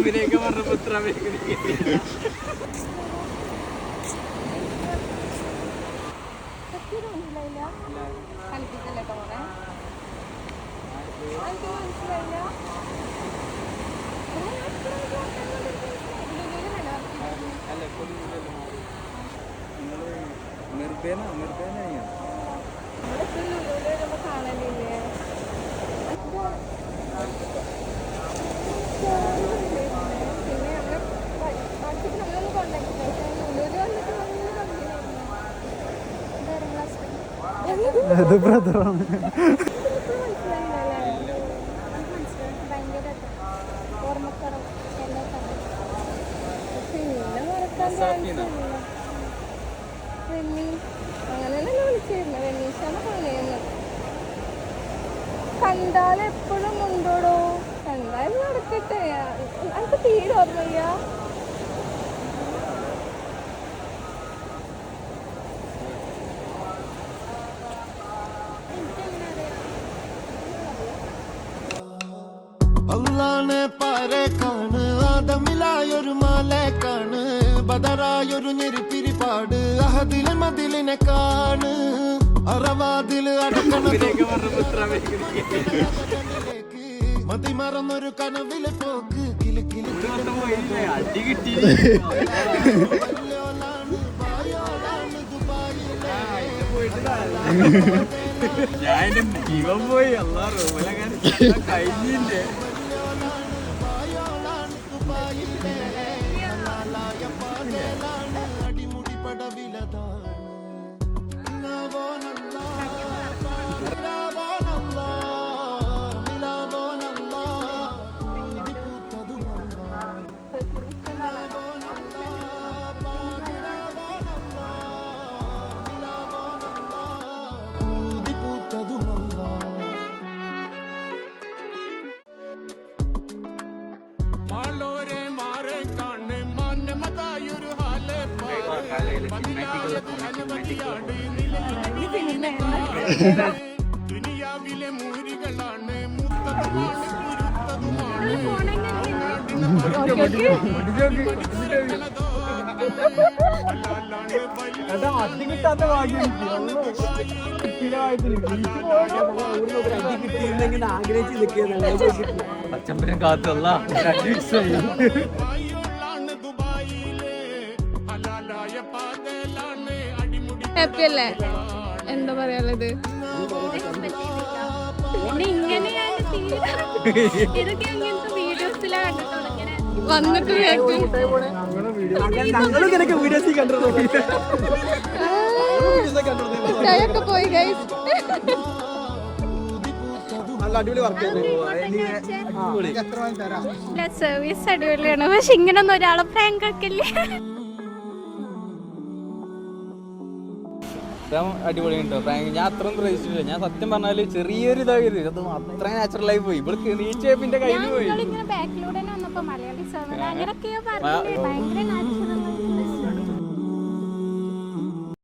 അങ്ങനെയൊക്കെ പറഞ്ഞപ്പോ ഇത്ര അത് ബ്രദറാണ്. കണ്ടാലെപ്പോഴും ഉണ്ടോടോ, കണ്ടാലും നടക്കട്ടെ. എനിക്ക് തീരെ ഓർമ്മയ്യ. അള്ളാനെ പാരക്കാണ്, ആദമിലായൊരു മാലേക്കാണ്, ബദറായൊരു ഞെരിപ്പിരിപ്പാട്, അഹദിലെ മതിലിനെ കാണ്, അറവാതില് അടക്കണേക്ക് മതിമറന്നൊരു കനവിലെ പോക്ക് കിലുക്കിലി ഞാൻ എന്റെ ജീവൻ പോയി. അല്ലാ റൂമിലൊക്കെ കഴിഞ്ഞില്ലേ. അടിമുടി പടവിലതാണ് ദുനിയാവിലെ മൂരികളാണ് അടി കിട്ടാത്ത ഭാഗ്യം കിട്ടിയിരുന്നെങ്കിൽ ആഗ്രഹിച്ച് നിൽക്കുന്നത് പച്ചമ്പരം കാത്തുള്ള ഹാപ്പി അല്ലേ? എന്താ പറയാനുള്ളത്? വന്നിട്ട് ഒക്കെ പോയി ഗൈസ്. സർവീസ് അടിപൊളിയാണ്, പക്ഷെ ഇങ്ങനൊന്നും ഒരാളെ പ്രാങ്ക് ആക്കില്ലേ. അടിപൊളി ഉണ്ടോ പ്രാങ്ക്? ഞാൻ അത്രയും പ്രതീക്ഷിച്ചില്ല. ഞാൻ സത്യം പറഞ്ഞാല് ചെറിയൊരു ഇതായത് അത് അത്ര നാച്ചുറലായി പോയി. ഇവൾക്ക് നീച്ചേപ്പിന്റെ കയ്യിൽ പോയി. ബാക്കിലൂടെ വന്നപ്പോ മലയാളി അങ്ങനെയൊക്കെയോ പറഞ്ഞു ഭയങ്കര നാച്ചുറൽ